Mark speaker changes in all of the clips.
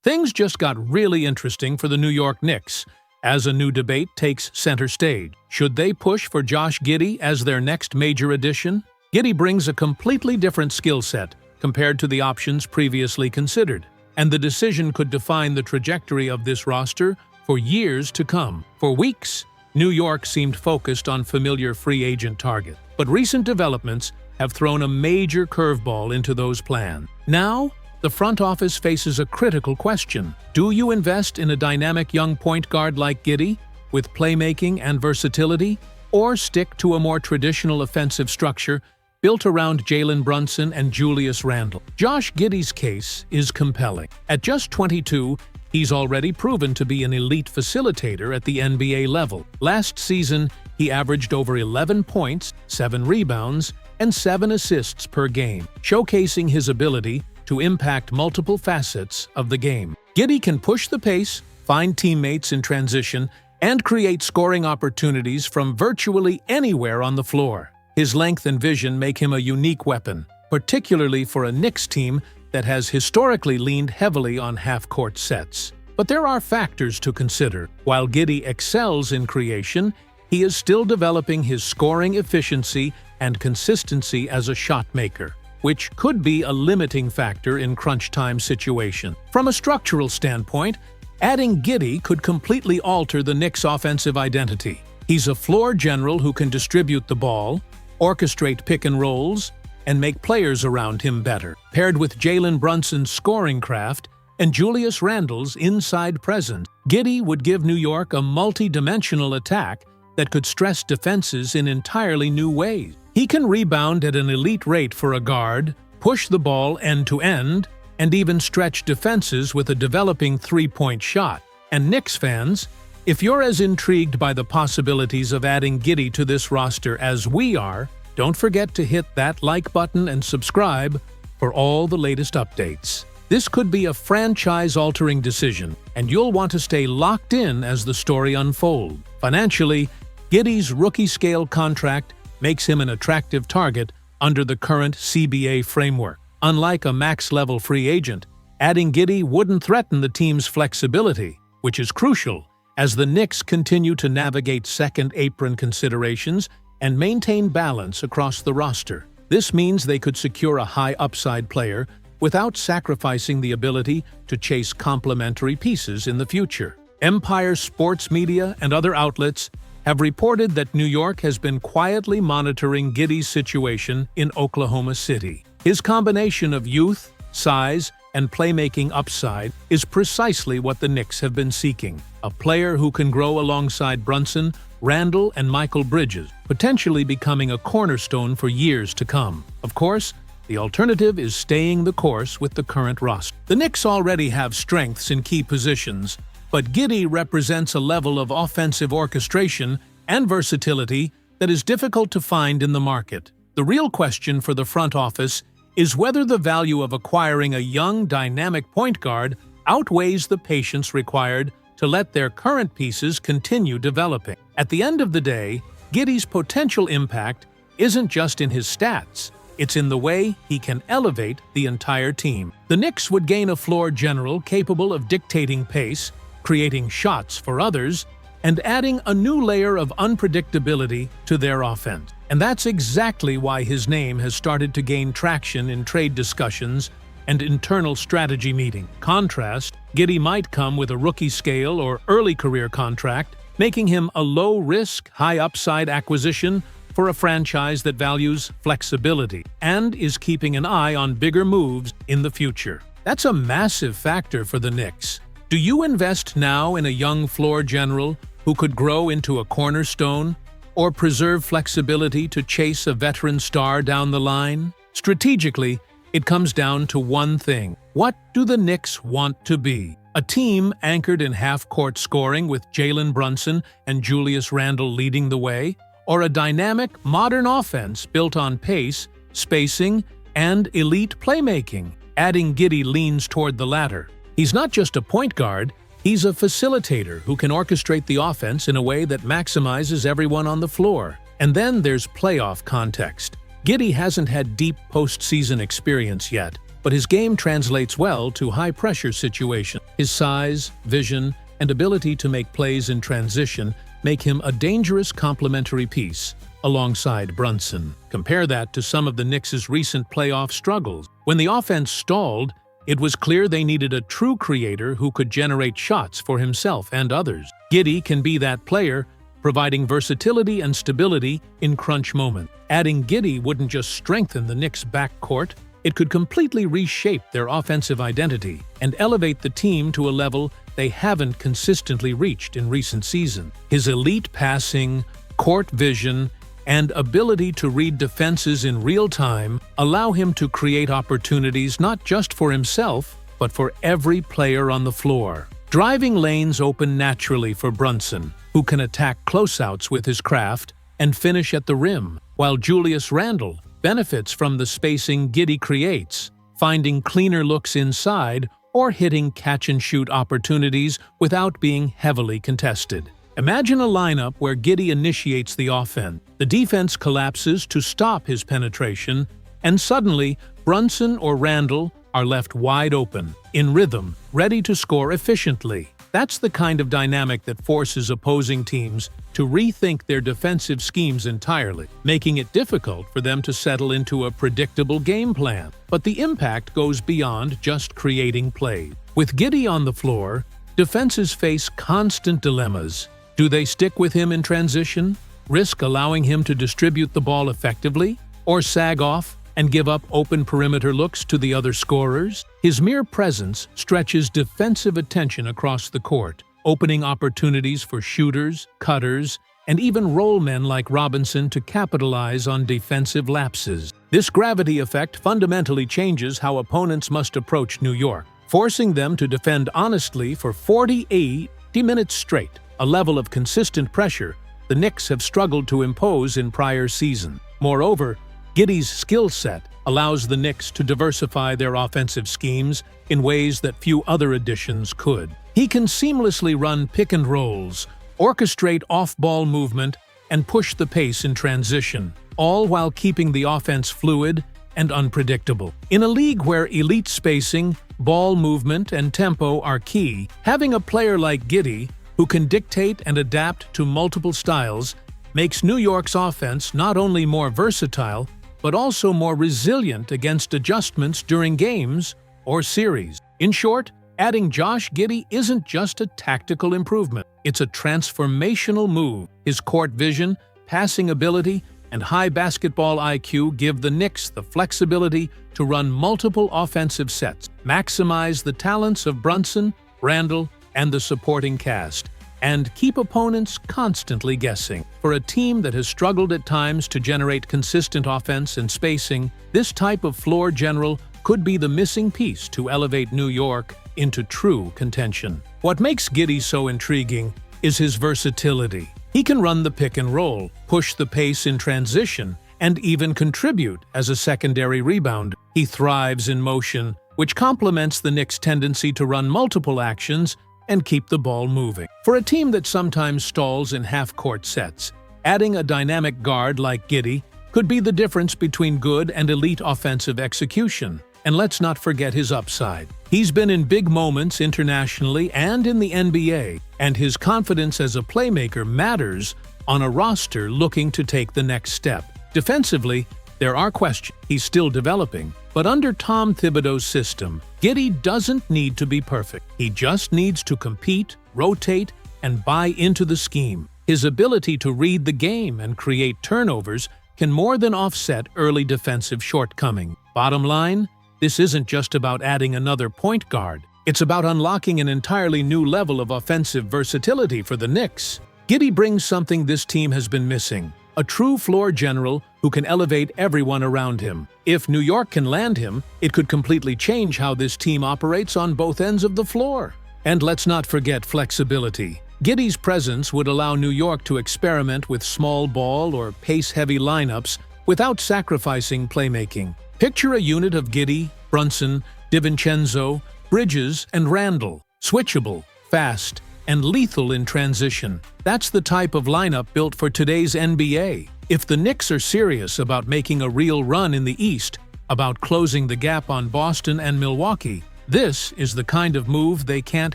Speaker 1: Things just got really interesting for the New York Knicks as a new debate takes center stage. Should they push for Josh Giddey as their next major addition? Giddey brings a completely different skill set compared to the options previously considered, and the decision could define the trajectory of this roster for years to come. For weeks, New York seemed focused on familiar free agent targets, but recent developments have thrown a major curveball into those plans. Now, the front office faces a critical question. Do you invest in a dynamic young point guard like Giddey, with playmaking and versatility, or stick to a more traditional offensive structure built around Jalen Brunson and Julius Randle? Josh Giddey's case is compelling. At just 22, he's already proven to be an elite facilitator at the NBA level. Last season, he averaged over 11 points, 7 rebounds, and 7 assists per game, showcasing his ability to impact multiple facets of the game. Giddey can push the pace, find teammates in transition, and create scoring opportunities from virtually anywhere on the floor. His length and vision make him a unique weapon, particularly for a Knicks team that has historically leaned heavily on half-court sets. But there are factors to consider. While Giddey excels in creation, he is still developing his scoring efficiency and consistency as a shot maker, which could be a limiting factor in crunch time situations. From a structural standpoint, adding Giddey could completely alter the Knicks' offensive identity. He's a floor general who can distribute the ball, orchestrate pick and rolls, and make players around him better. Paired with Jalen Brunson's scoring craft and Julius Randle's inside presence, Giddey would give New York a multi-dimensional attack that could stress defenses in entirely new ways. He can rebound at an elite rate for a guard, push the ball end-to-end, and even stretch defenses with a developing three-point shot. And Knicks fans, if you're as intrigued by the possibilities of adding Giddey to this roster as we are, don't forget to hit that like button and subscribe for all the latest updates. This could be a franchise-altering decision, and you'll want to stay locked in as the story unfolds. Financially, Giddey's rookie-scale contract makes him an attractive target under the current CBA framework. Unlike a max-level free agent, adding Giddey wouldn't threaten the team's flexibility, which is crucial as the Knicks continue to navigate second-apron considerations and maintain balance across the roster. This means they could secure a high-upside player without sacrificing the ability to chase complementary pieces in the future. Empire Sports Media and other outlets have reported that New York has been quietly monitoring Giddey's situation in Oklahoma City. His combination of youth, size, and playmaking upside is precisely what the Knicks have been seeking. A player who can grow alongside Brunson, Randle, and Michael Bridges, potentially becoming a cornerstone for years to come. Of course, the alternative is staying the course with the current roster. The Knicks already have strengths in key positions, but Giddey represents a level of offensive orchestration and versatility that is difficult to find in the market. The real question for the front office is whether the value of acquiring a young, dynamic point guard outweighs the patience required to let their current pieces continue developing. At the end of the day, Giddey's potential impact isn't just in his stats, it's in the way he can elevate the entire team. The Knicks would gain a floor general capable of dictating pace, creating shots for others, and adding a new layer of unpredictability to their offense. And that's exactly why his name has started to gain traction in trade discussions and internal strategy meetings. Contrast, Giddey might come with a rookie-scale or early career contract, making him a low-risk, high-upside acquisition for a franchise that values flexibility and is keeping an eye on bigger moves in the future. That's a massive factor for the Knicks. Do you invest now in a young floor general who could grow into a cornerstone, or preserve flexibility to chase a veteran star down the line? Strategically, it comes down to one thing. What do the Knicks want to be? A team anchored in half-court scoring with Jalen Brunson and Julius Randle leading the way? Or a dynamic, modern offense built on pace, spacing, and elite playmaking? Adding Giddey leans toward the latter. He's not just a point guard, he's a facilitator who can orchestrate the offense in a way that maximizes everyone on the floor. And then there's playoff context. Giddey hasn't had deep postseason experience yet, but his game translates well to high-pressure situations. His size, vision, and ability to make plays in transition make him a dangerous complementary piece alongside Brunson. Compare that to some of the Knicks' recent playoff struggles. When the offense stalled, it was clear they needed a true creator who could generate shots for himself and others. Giddey can be that player, providing versatility and stability in crunch moments. Adding Giddey wouldn't just strengthen the Knicks' backcourt, it could completely reshape their offensive identity and elevate the team to a level they haven't consistently reached in recent seasons. His elite passing, court vision, and ability to read defenses in real time allow him to create opportunities not just for himself, but for every player on the floor. Driving lanes open naturally for Brunson, who can attack closeouts with his craft and finish at the rim, while Julius Randle benefits from the spacing Giddey creates, finding cleaner looks inside or hitting catch-and-shoot opportunities without being heavily contested. Imagine a lineup where Giddey initiates the offense. The defense collapses to stop his penetration, and suddenly Brunson or Randle are left wide open, in rhythm, ready to score efficiently. That's the kind of dynamic that forces opposing teams to rethink their defensive schemes entirely, making it difficult for them to settle into a predictable game plan. But the impact goes beyond just creating plays. With Giddey on the floor, defenses face constant dilemmas. Do they stick with him in transition, risk allowing him to distribute the ball effectively, or sag off and give up open perimeter looks to the other scorers? His mere presence stretches defensive attention across the court, opening opportunities for shooters, cutters, and even role men like Robinson to capitalize on defensive lapses. This gravity effect fundamentally changes how opponents must approach New York, forcing them to defend honestly for 48 minutes straight, a level of consistent pressure the Knicks have struggled to impose in prior seasons. Moreover, Giddey's skill set allows the Knicks to diversify their offensive schemes in ways that few other additions could. He can seamlessly run pick and rolls, orchestrate off-ball movement, and push the pace in transition, all while keeping the offense fluid and unpredictable. In a league where elite spacing, ball movement, and tempo are key, having a player like Giddey, who can dictate and adapt to multiple styles, makes New York's offense not only more versatile, but also more resilient against adjustments during games or series. In short, adding Josh Giddey isn't just a tactical improvement, it's a transformational move. His court vision, passing ability, and high basketball IQ give the Knicks the flexibility to run multiple offensive sets, maximize the talents of Brunson, Randle, and the supporting cast, and keep opponents constantly guessing. For a team that has struggled at times to generate consistent offense and spacing, this type of floor general could be the missing piece to elevate New York into true contention. What makes Giddey so intriguing is his versatility. He can run the pick and roll, push the pace in transition, and even contribute as a secondary rebounder. He thrives in motion, which complements the Knicks' tendency to run multiple actions and keep the ball moving. For a team that sometimes stalls in half-court sets, adding a dynamic guard like Giddey could be the difference between good and elite offensive execution. And let's not forget his upside. He's been in big moments internationally and in the NBA, and his confidence as a playmaker matters on a roster looking to take the next step. Defensively, there are questions. He's still developing, but under Tom Thibodeau's system, Giddey doesn't need to be perfect. He just needs to compete, rotate, and buy into the scheme. His ability to read the game and create turnovers can more than offset early defensive shortcomings. Bottom line, this isn't just about adding another point guard. It's about unlocking an entirely new level of offensive versatility for the Knicks. Giddey brings something this team has been missing: a true floor general who can elevate everyone around him. If New York can land him, it could completely change how this team operates on both ends of the floor. And let's not forget flexibility. Giddey's presence would allow New York to experiment with small ball or pace-heavy lineups without sacrificing playmaking. Picture a unit of Giddey, Brunson, DiVincenzo, Bridges, and Randle. Switchable, fast, and lethal in transition. That's the type of lineup built for today's NBA. If the Knicks are serious about making a real run in the East, about closing the gap on Boston and Milwaukee. This is the kind of move they can't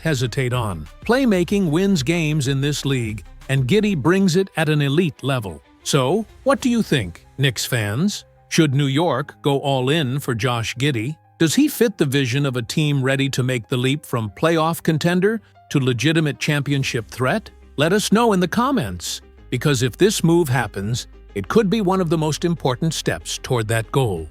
Speaker 1: hesitate on. Playmaking wins games in this league, and Giddey brings it at an elite level. So, what do you think, Knicks fans? Should New York go all in for Josh Giddey? Does he fit the vision of a team ready to make the leap from playoff contender to legitimate championship threat? Let us know in the comments, because if this move happens, it could be one of the most important steps toward that goal.